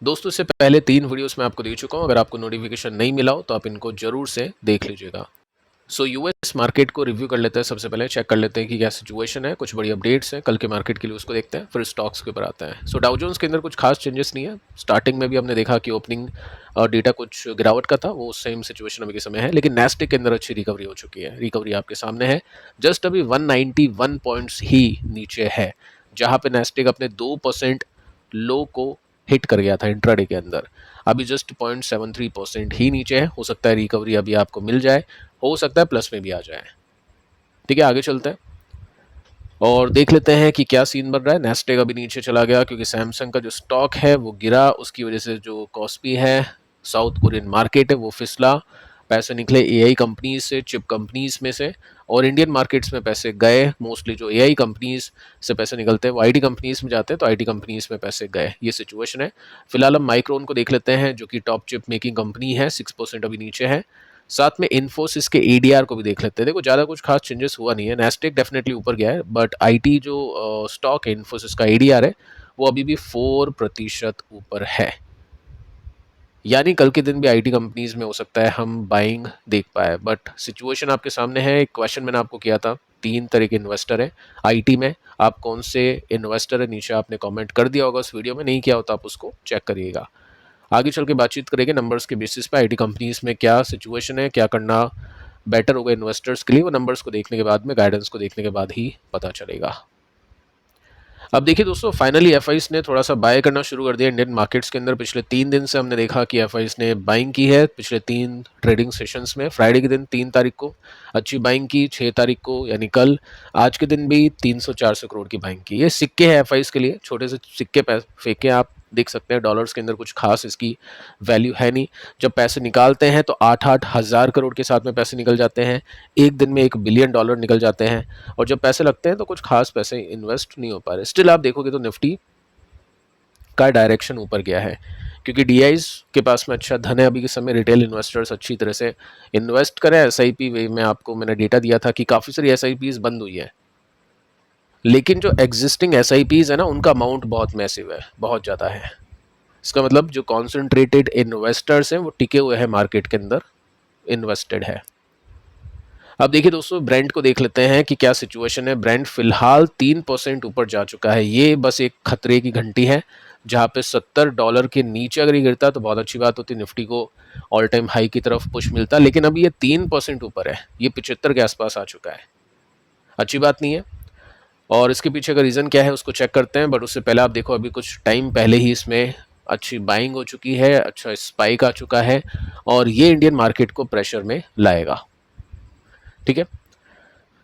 दोस्तों इससे पहले 3 वीडियोस मैं आपको दे चुका हूँ, अगर आपको नोटिफिकेशन नहीं मिला हो तो आप इनको जरूर से देख लीजिएगा। सो यूएस मार्केट को रिव्यू कर लेते हैं। सबसे पहले चेक कर लेते हैं कि क्या सिचुएशन है, कुछ बड़ी अपडेट्स हैं कल के मार्केट के लिए, उसको देखते हैं, फिर स्टॉक्स के ऊपर आते हैं। सो डाउ जोन्स के अंदर कुछ खास चेंजेस नहीं है। स्टार्टिंग में भी हमने देखा कि ओपनिंग डेटा कुछ गिरावट का था, वो सेम सिचुएशन अभी के समय है, लेकिन नेस्टेक के अंदर अच्छी रिकवरी हो चुकी है। रिकवरी आपके सामने है, जस्ट अभी 191 पॉइंट्स ही नीचे है, जहाँ पे नेस्टेक अपने 2% लो को हिट कर गया था इंट्राडे के अंदर। अभी जस्ट 0.73% ही नीचे है। हो सकता है रिकवरी अभी आपको मिल जाए, हो सकता है प्लस में भी आ जाए। ठीक है, आगे चलते हैं और देख लेते हैं कि क्या सीन बन रहा है। नेस्टेक अभी नीचे चला गया क्योंकि सैमसंग का जो स्टॉक है वो गिरा, उसकी वजह से जो कॉस्पी है, साउथ कोरियन मार्केट है, वो फिसला। पैसे निकले एआई कंपनीज से, चिप कंपनीज में से, और इंडियन मार्केट्स में पैसे गए। मोस्टली जो एआई कंपनीज से पैसे निकलते हैं वो आईटी कंपनीज में जाते हैं, तो आईटी कंपनीज में पैसे गए। ये सिचुएशन है। फिलहाल हम माइक्रोन को देख लेते हैं, जो कि टॉप चिप मेकिंग कंपनी है, 6% अभी नीचे है। साथ में इन्फोसिस के एडीआर को भी देख लेते हैं। देखो ज़्यादा कुछ खास चेंजेस हुआ नहीं है। नेस्टेक डेफिनेटली ऊपर गया है, बट आईटी जो स्टॉक है इन्फोसिस का एडीआर है, वो अभी भी 4% ऊपर है। यानी कल के दिन भी आईटी कंपनीज में हो सकता है हम बाइंग देख पाए। बट सिचुएशन आपके सामने है। एक क्वेश्चन मैंने आपको किया था, 3 तरह के इन्वेस्टर है आईटी में, आप कौन से इन्वेस्टर है, नीचे आपने कमेंट कर दिया होगा उस वीडियो में, नहीं किया हो तो आप उसको चेक करिएगा। आगे चल के बातचीत करेंगे नंबर्स के बेसिस पे आईटी कंपनीज में क्या सिचुएशन है, क्या करना बेटर होगा इन्वेस्टर्स के लिए, वो नंबर्स को देखने के बाद में, गाइडेंस को देखने के बाद ही पता चलेगा। अब देखिए दोस्तों, फाइनली एफआईस ने थोड़ा सा बाय करना शुरू कर दिया इंडियन मार्केट्स के अंदर। पिछले 3 दिन से हमने देखा कि एफआईस ने बाइंग की है। पिछले 3 ट्रेडिंग सेशंस में फ्राइडे के दिन 3 तारीख को अच्छी बाइंग की, 6 तारीख को यानी कल, आज के दिन भी 300-400 करोड़ की बाइंग की। ये सिक्के हैं एफआईस के लिए, छोटे से सिक्के फेंके आप देख सकते हैं। डॉलर्स के अंदर कुछ खास इसकी वैल्यू है नहीं। जब पैसे निकालते हैं तो 8-8 हज़ार करोड़ के साथ में पैसे निकल जाते हैं, एक दिन में $1 बिलियन निकल जाते हैं, और जब पैसे लगते हैं तो कुछ खास पैसे इन्वेस्ट नहीं हो पा रहे। स्टिल आप देखोगे तो निफ्टी का डायरेक्शन ऊपर गया है, क्योंकि डीआईज के पास में अच्छा धन है अभी के समय। रिटेल इन्वेस्टर्स अच्छी तरह से इन्वेस्ट करें। एसआईपी वे में आपको मैंने डेटा दिया था कि काफ़ी सारी एसआईपीज बंद हुई है, लेकिन जो एग्जिस्टिंग एसआईपीज है ना, उनका अमाउंट बहुत मैसिव है, बहुत ज़्यादा है। इसका मतलब जो कॉन्सेंट्रेटेड इन्वेस्टर्स हैं वो टिके हुए हैं मार्केट के अंदर, इन्वेस्टेड है। अब देखिए दोस्तों, ब्रेंट को देख लेते हैं कि क्या सिचुएशन है। ब्रेंट फिलहाल 3% ऊपर जा चुका है। ये बस एक खतरे की घंटी है, जहाँ पे $70 के नीचे अगर ये गिरता तो बहुत अच्छी बात होती, निफ्टी को ऑल टाइम हाई की तरफ पुश मिलता, लेकिन अभी ये 3% ऊपर है, ये 75 के आसपास आ चुका है। अच्छी बात नहीं है। और इसके पीछे का रीज़न क्या है उसको चेक करते हैं, बट उससे पहले आप देखो, अभी कुछ टाइम पहले ही इसमें अच्छी बाइंग हो चुकी है, अच्छा स्पाइक आ चुका है, और ये इंडियन मार्केट को प्रेशर में लाएगा। ठीक है,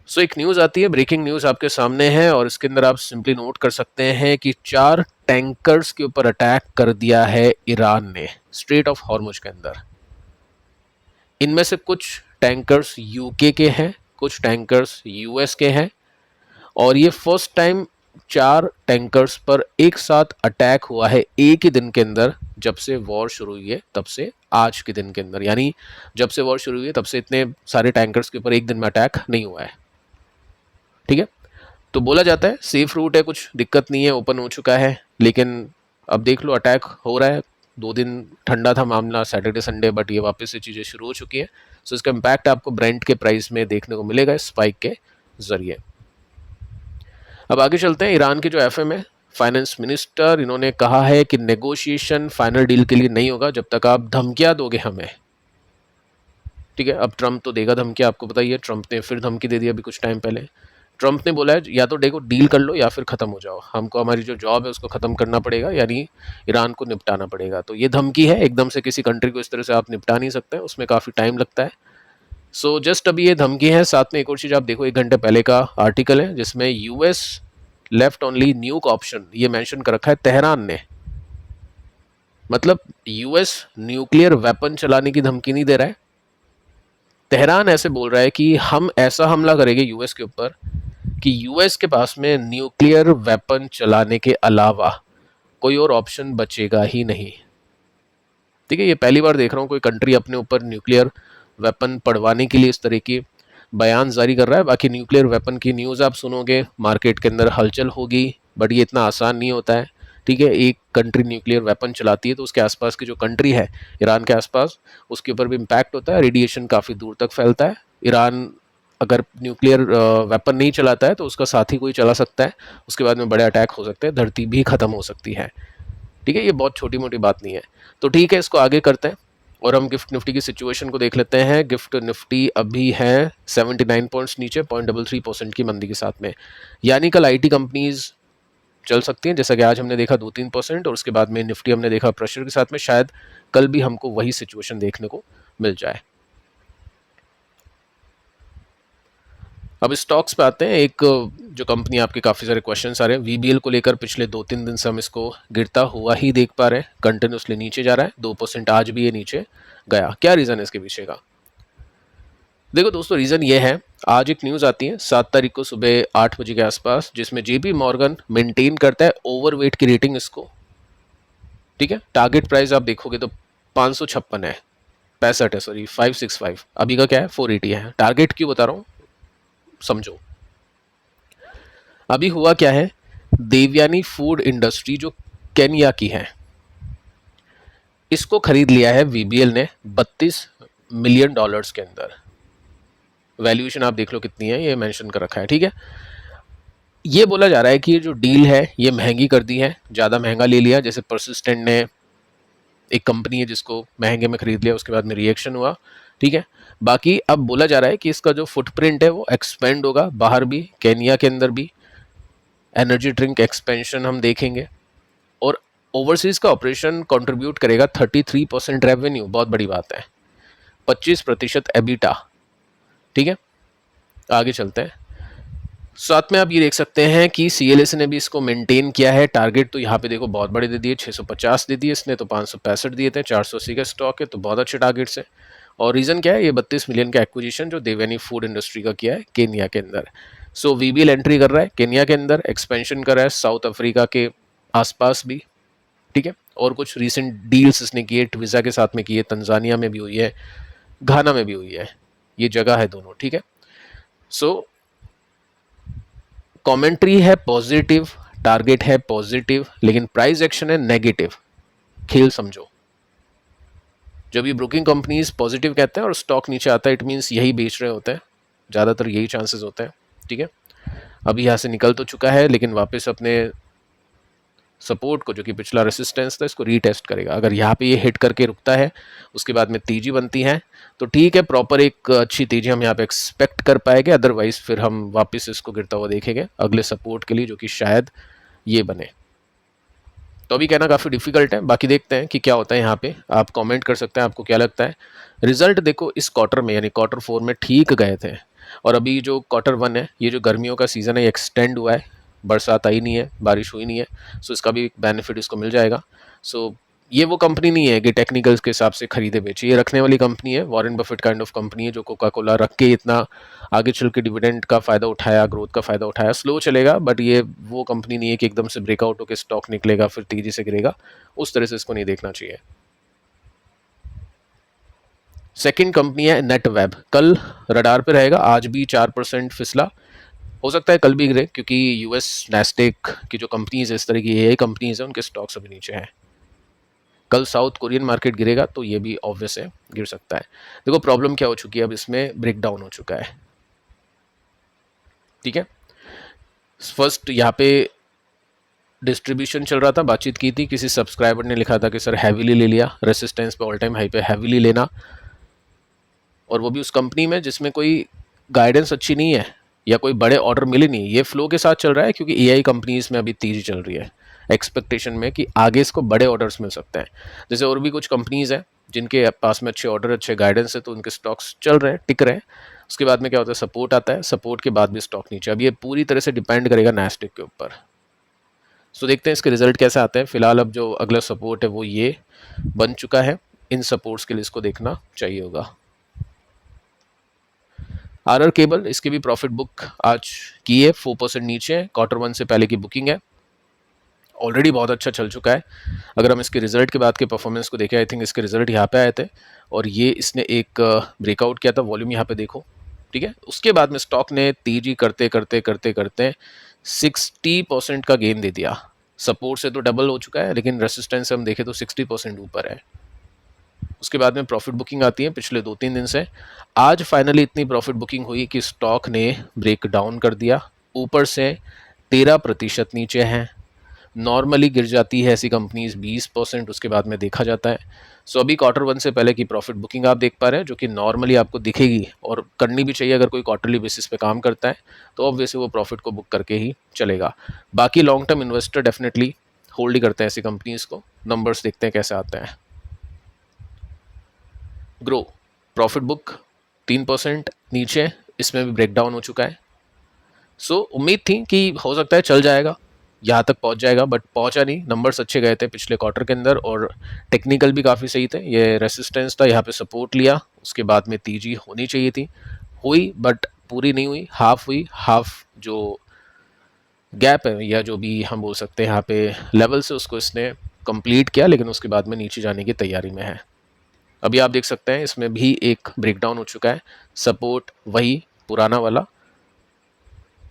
सो एक न्यूज़ आती है, ब्रेकिंग न्यूज़ आपके सामने है, और इसके अंदर आप सिंपली नोट कर सकते हैं कि 4 टैंकर्स के ऊपर अटैक कर दिया है ईरान ने स्ट्रेट ऑफ हॉर्मुज के अंदर। इनमें से कुछ टैंकर्स यूके के हैं, कुछ टैंकर्स यूएस के हैं, और ये फर्स्ट टाइम 4 टैंकर्स पर एक साथ अटैक हुआ है एक ही दिन के अंदर, जब से वॉर शुरू हुई है तब से आज के दिन के अंदर। यानी जब से वॉर शुरू हुई है तब से इतने सारे टैंकर्स के ऊपर एक दिन में अटैक नहीं हुआ है। ठीक है, तो बोला जाता है सेफ रूट है, कुछ दिक्कत नहीं है, ओपन हो चुका है, लेकिन अब देख लो अटैक हो रहा है। 2 दिन ठंडा था मामला, सैटरडे संडे, बट ये वापस से चीज़ें शुरू हो चुकी है। सो इसका इम्पैक्ट आपको ब्रेंट के प्राइस में देखने को मिलेगा स्पाइक के जरिए। अब आगे चलते हैं। ईरान के जो एफएम है, फाइनेंस मिनिस्टर, इन्होंने कहा है कि नेगोशिएशन फाइनल डील के लिए नहीं होगा जब तक आप धमकियां दोगे हमें। ठीक है, अब ट्रंप तो देगा धमकी, आपको पता ही है, ट्रंप ने फिर धमकी दे दी अभी कुछ टाइम पहले। ट्रंप ने बोला है या तो देखो डील कर लो या फिर ख़त्म हो जाओ, हमको हमारी जो जॉब है उसको ख़त्म करना पड़ेगा, यानी ईरान को निपटाना पड़ेगा। तो ये धमकी है, एकदम से किसी कंट्री को इस तरह से आप निपटा नहीं सकते, उसमें काफ़ी टाइम लगता है। सो जस्ट अभी ये धमकी है। साथ में एक और चीज़ आप देखो, 1 घंटे पहले का आर्टिकल है जिसमें यूएस लेफ्ट ओनली न्यूक ऑप्शन ये मेंशन कर रखा है तेहरान ने। मतलब यूएस न्यूक्लियर वेपन चलाने की धमकी नहीं दे रहा है, तेहरान ऐसे बोल रहा है कि हम ऐसा हमला करेंगे यूएस के ऊपर कि यूएस के पास में न्यूक्लियर वेपन चलाने के अलावा कोई और ऑप्शन बचेगा ही नहीं। ठीक है, ये पहली बार देख रहा हूँ कोई कंट्री अपने ऊपर न्यूक्लियर वेपन पड़वाने के लिए इस तरह की बयान जारी कर रहा है। बाकी न्यूक्लियर वेपन की न्यूज़ आप सुनोगे, मार्केट के अंदर हलचल होगी, बट ये इतना आसान नहीं होता है। ठीक है, एक कंट्री न्यूक्लियर वेपन चलाती है तो उसके आसपास की जो कंट्री है ईरान के आसपास, उसके ऊपर भी इम्पैक्ट होता है, रेडिएशन काफ़ी दूर तक फैलता है। ईरान अगर न्यूक्लियर वेपन नहीं चलाता है तो उसका साथी कोई चला सकता है, उसके बाद में बड़े अटैक हो सकते हैं, धरती भी ख़त्म हो सकती है। ठीक है, ये बहुत छोटी मोटी बात नहीं है। तो ठीक है, इसको आगे करते हैं और हम गिफ्ट निफ्टी की सिचुएशन को देख लेते हैं। गिफ्ट निफ्टी अभी है 79 पॉइंट्स नीचे, 0.33% की मंदी के साथ में। यानी कल आईटी कंपनीज चल सकती हैं, जैसा कि आज हमने देखा 2-3%, और उसके बाद में निफ्टी हमने देखा प्रेशर के साथ में। शायद कल भी हमको वही सिचुएशन देखने को मिल जाए। अब स्टॉक्स पे आते हैं। एक जो कंपनी, आपके काफ़ी सारे क्वेश्चंस आ रहे हैं, वीबीएल को लेकर पिछले 2-3 दिन से हम इसको गिरता हुआ ही देख पा रहे हैं, कंटिन्यूसली नीचे जा रहा है, 2% आज भी ये नीचे गया। क्या रीज़न है इसके पीछे का? देखो दोस्तों, रीज़न ये है, आज एक न्यूज़ आती है 7 तारीख को सुबह 8 बजे के आसपास, जिसमें जेपी मॉर्गन मेंटेन करता है ओवरवेट की रेटिंग इसको। ठीक है, टारगेट प्राइस आप देखोगे तो 556 है, 65 है, सॉरी 565। अभी का क्या है, 480 है। टारगेट क्यों बता रहा हूँ, समझो। अभी हुआ क्या है, देवयानी फूड इंडस्ट्री जो केन्या की है, इसको खरीद लिया है वीबीएल ने $32 मिलियन के अंदर। वैल्यूएशन आप देख लो कितनी है, ये मेंशन कर रखा है। ठीक है, ये बोला जा रहा है कि ये जो डील है ये महंगी कर दी है, ज़्यादा महंगा ले लिया। जैसे परसिस्टेंट ने, एक कंपनी है जिसको महंगे में खरीद लिया, उसके बाद में रिएक्शन हुआ। ठीक है, बाकी अब बोला जा रहा है कि इसका जो फुटप्रिंट है वो एक्सपेंड होगा, बाहर भी, केन्या के अंदर भी एनर्जी ड्रिंक एक्सपेंशन हम देखेंगे, और ओवरसीज का ऑपरेशन कंट्रीब्यूट करेगा 33% रेवेन्यू, बहुत बड़ी बात है, 25% एबिटा। ठीक है, आगे चलते हैं। साथ में आप ये देख सकते हैं कि सीएलएस ने भी इसको मेंटेन किया है। टारगेट तो यहाँ पे देखो बहुत बड़े दे दिए, 650 दे दिए इसने, तो 565 दिए थे, 480 का स्टॉक है, तो बहुत अच्छे टारगेट्स है। और रीज़न क्या है, ये 32 मिलियन का एक्विजिशन जो देवयानी फूड इंडस्ट्री का किया है केन्या के अंदर। सो वीबीएल एंट्री कर रहा है केन्या के अंदर, एक्सपेंशन कर रहा है साउथ अफ्रीका के आसपास भी। ठीक है, और कुछ रीसेंट डील्स इसने किए, ट्विज़ा के साथ में किए, तंजानिया में भी हुई है, घाना में भी हुई है, ये जगह है दोनों। ठीक है, सो कमेंट्री है पॉजिटिव, टारगेट है पॉजिटिव, लेकिन प्राइस एक्शन है नेगेटिव। खेल समझो, जब ये ब्रोकिंग कंपनीज पॉजिटिव कहते हैं और स्टॉक नीचे आता है, इट मीन्स यही बेच रहे होते हैं, ज़्यादातर यही चांसेस होते हैं। ठीक है, अभी यहाँ से निकल तो चुका है, लेकिन वापस अपने सपोर्ट को, जो कि पिछला रेसिस्टेंस था, इसको रीटेस्ट करेगा। अगर यहाँ पे ये हिट करके रुकता है, उसके बाद में तेजी बनती है, तो ठीक है, प्रॉपर एक अच्छी तेजी हम यहाँ पे एक्सपेक्ट कर पाएंगे। अदरवाइज फिर हम वापस इसको गिरता हुआ देखेंगे अगले सपोर्ट के लिए, जो कि शायद ये बने। तो अभी कहना काफ़ी डिफिकल्ट है, बाकी देखते हैं कि क्या होता है। यहाँ पे आप कमेंट कर सकते हैं, आपको क्या लगता है। रिजल्ट देखो, इस क्वार्टर में यानी Q4 में ठीक गए थे, और अभी जो Q1 है, ये जो गर्मियों का सीज़न है, ये एक्सटेंड हुआ है, बरसात आई नहीं है, बारिश हुई नहीं है, सो इसका भी बेनिफिट इसको मिल जाएगा। सो ये वो कंपनी नहीं है कि टेक्निकल्स के हिसाब से खरीदे बेचे, ये रखने वाली कंपनी है, Warren Buffett kind of company है, जो कोका कोला रख के इतना आगे चल के डिविडेंड का फ़ायदा उठाया, ग्रोथ का फ़ायदा उठाया। स्लो चलेगा, बट ये वो कंपनी नहीं है कि एकदम से ब्रेकआउट होकर स्टॉक निकलेगा फिर तेज़ी से गिरेगा, उस तरह से इसको नहीं देखना चाहिए। सेकंड कंपनी है नेटवेब, कल रडार पे रहेगा, आज भी 4% फिसला, हो सकता है कल भी गिरे, क्योंकि यूएस नैस्डेक की जो कंपनीज है, इस तरह की ये कंपनीज है, उनके स्टॉक्स अभी नीचे हैं। कल साउथ कोरियन मार्केट गिरेगा तो ये भी ऑब्वियस है, गिर सकता है। देखो प्रॉब्लम क्या हो चुकी है, अब इसमें ब्रेकडाउन हो चुका है। ठीक है, फर्स्ट यहाँ पे डिस्ट्रीब्यूशन चल रहा था, बातचीत की थी, किसी सब्सक्राइबर ने लिखा था कि सर हैवीली ले लिया, रेसिस्टेंस पे ऑल टाइम हाई पे हैवीली लेना, और वो भी उस कंपनी में जिसमें कोई गाइडेंस अच्छी नहीं है या कोई बड़े ऑर्डर मिले नहीं। ये फ्लो के साथ चल रहा है क्योंकि एआई कंपनीज में अभी तेजी चल रही है, एक्सपेक्टेशन में कि आगे इसको बड़े ऑर्डर्स मिल सकते हैं। जैसे और भी कुछ कंपनीज हैं जिनके पास में अच्छे ऑर्डर, अच्छे गाइडेंस है, तो उनके स्टॉक्स चल रहे हैं, टिक रहे हैं। उसके बाद में क्या होता है, सपोर्ट आता है, सपोर्ट के बाद भी स्टॉक नीचे। अब ये पूरी तरह से डिपेंड करेगा नैस्डैक के ऊपर। सो देखते हैं इसके रिजल्ट कैसे आते हैं। फिलहाल अब जो अगला सपोर्ट है वो ये बन चुका है, इन सपोर्ट्स के लिए इसको देखना चाहिए होगा। आरआर केबल, इसकी भी प्रॉफिट बुक आज की है, 4% नीचे है, Q1 से पहले की बुकिंग है, ऑलरेडी बहुत अच्छा चल चुका है। अगर हम इसके रिजल्ट के बाद के परफॉर्मेंस को देखें, आई थिंक इसके रिजल्ट यहाँ पे आए थे, और ये इसने एक ब्रेकआउट किया था, वॉल्यूम यहाँ पे देखो। ठीक है, उसके बाद में स्टॉक ने तेजी करते करते करते करते 60% का गेन दे दिया, सपोर्ट से तो डबल हो चुका है, लेकिन रेसिस्टेंस से हम देखें तो 60% ऊपर है। उसके बाद में प्रॉफिट बुकिंग आती है पिछले 2-3 दिन से। आज फाइनली इतनी प्रॉफिट बुकिंग हुई कि स्टॉक ने ब्रेक डाउन कर दिया, ऊपर से 13% नीचे हैं। नॉर्मली गिर जाती है ऐसी कंपनीज 20%, उसके बाद में देखा जाता है। सो अभी Q1 से पहले की प्रॉफिट बुकिंग आप देख पा रहे हैं, जो कि नॉर्मली आपको दिखेगी और करनी भी चाहिए। अगर कोई क्वार्टरली बेसिस पे काम करता है तो ऑब्वियसली वो प्रॉफिट को बुक करके ही चलेगा। बाकी long term investor definitely hold ही करते हैं ऐसी कंपनीज को। नंबर्स देखते हैं कैसे आते हैं। ग्रो प्रॉफिट बुक 3% नीचे, इसमें भी ब्रेकडाउन हो चुका है। सो उम्मीद थी कि हो सकता है चल जाएगा, यहाँ तक पहुँच जाएगा, बट पहुँचा नहीं। नंबर्स अच्छे गए थे पिछले क्वार्टर के अंदर और टेक्निकल भी काफ़ी सही थे। ये रेसिस्टेंस था, यहाँ पे सपोर्ट लिया, उसके बाद में तीजी होनी चाहिए थी, हुई बट पूरी नहीं हुई, हाफ हुई। हाफ जो गैप है या जो भी हम बोल सकते हैं यहाँ पे लेवल से, उसको इसने कंप्लीट किया, लेकिन उसके बाद में नीचे जाने की तैयारी में है। अभी आप देख सकते हैं इसमें भी एक ब्रेकडाउन हो चुका है, सपोर्ट वही पुराना वाला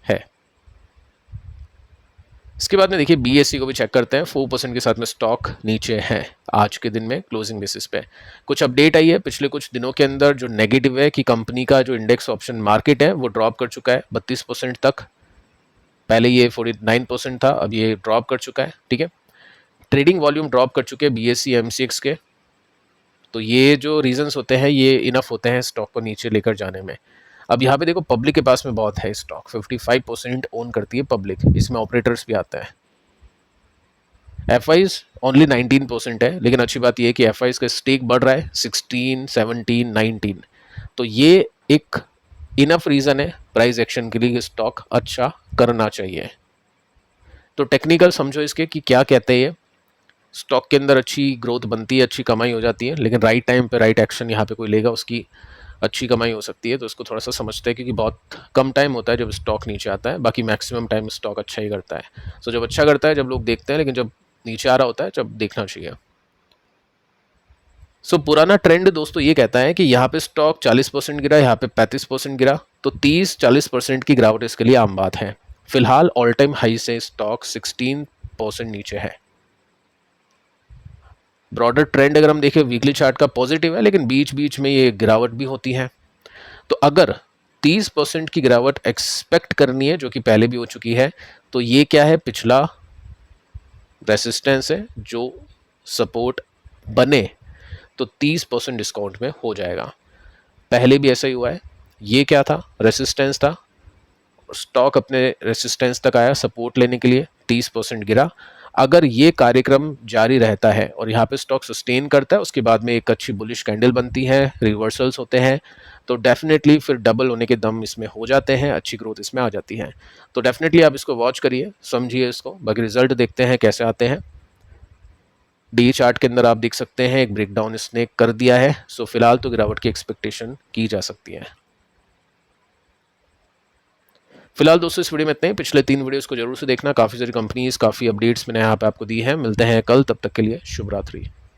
है। इसके बाद में देखिए BSE को भी चेक करते हैं। 4% के साथ में स्टॉक नीचे है आज के दिन में क्लोजिंग बेसिस पे। कुछ अपडेट आई है पिछले कुछ दिनों के अंदर जो नेगेटिव है कि कंपनी का जो इंडेक्स ऑप्शन मार्केट है वो ड्रॉप कर चुका है 32% तक। पहले ये 49% था, अब ये ड्रॉप कर चुका है। ठीक है, ट्रेडिंग वॉल्यूम ड्रॉप कर चुके हैं BSE MCX के। तो ये जो रीजंस होते हैं ये इनफ होते हैं स्टॉक को नीचे लेकर जाने में। अब यहाँ पे देखो पब्लिक के पास में बहुत है स्टॉक, 55% ओन करती है पब्लिक, इसमें ऑपरेटर्स भी आता है। FIs ओनली 19% है, लेकिन अच्छी बात यह है कि FIs का स्टेक बढ़ रहा है 16, 17, 19। तो ये एक इनफ रीज़न है प्राइस एक्शन के लिए, स्टॉक अच्छा करना चाहिए। तो टेक्निकल समझो इसके कि क्या कहते हैं ये। स्टॉक के अंदर अच्छी ग्रोथ बनती है, अच्छी कमाई हो जाती है, लेकिन राइट टाइम पे राइट एक्शन यहाँ पे कोई लेगा उसकी अच्छी कमाई हो सकती है। तो इसको थोड़ा सा समझते हैं, क्योंकि बहुत कम टाइम होता है जब स्टॉक नीचे आता है, बाकी मैक्सिमम टाइम स्टॉक अच्छा ही करता है। सो जब अच्छा करता है जब लोग देखते हैं, लेकिन जब नीचे आ रहा होता है जब देखना चाहिए। सो पुराना ट्रेंड दोस्तों ये कहता है कि यहाँ पे स्टॉक 40% गिरा, यहाँ पे 35% गिरा, तो 30-40% की गिरावट इसके लिए आम बात है। फिलहाल ऑल टाइम हाई से स्टॉक 16% नीचे है। ब्रॉडर ट्रेंड अगर हम देखें वीकली चार्ट का पॉजिटिव है, लेकिन बीच बीच में ये गिरावट भी होती है। तो अगर 30% की गिरावट एक्सपेक्ट करनी है, जो कि पहले भी हो चुकी है, तो ये क्या है, पिछला रेसिस्टेंस है जो सपोर्ट बने तो 30% डिस्काउंट में हो जाएगा। पहले भी ऐसा ही हुआ है। ये क्या था, रेसिस्टेंस था, स्टॉक अपने रेसिस्टेंस तक आया सपोर्ट लेने के लिए, 30% गिरा। अगर ये कार्यक्रम जारी रहता है और यहाँ पे स्टॉक सस्टेन करता है, उसके बाद में एक अच्छी बुलिश कैंडल बनती है, रिवर्सल्स होते हैं, तो डेफिनेटली फिर डबल होने के दम इसमें हो जाते हैं, अच्छी ग्रोथ इसमें आ जाती है। तो डेफिनेटली आप इसको वॉच करिए, समझिए इसको। बाकी रिजल्ट देखते हैं कैसे आते हैं। डी चार्ट के अंदर आप देख सकते हैं एक ब्रेकडाउन इसने कर दिया है। सो फिलहाल तो गिरावट की एक्सपेक्टेशन की जा सकती है। फिलहाल दोस्तों इस वीडियो में इतना ही। पिछले 3 वीडियोस को जरूर से देखना, काफ़ी सारी कंपनीज, काफ़ी अपडेट्स मैंने यहाँ पे आपको दी है। मिलते हैं कल, तब तक के लिए शुभ रात्रि।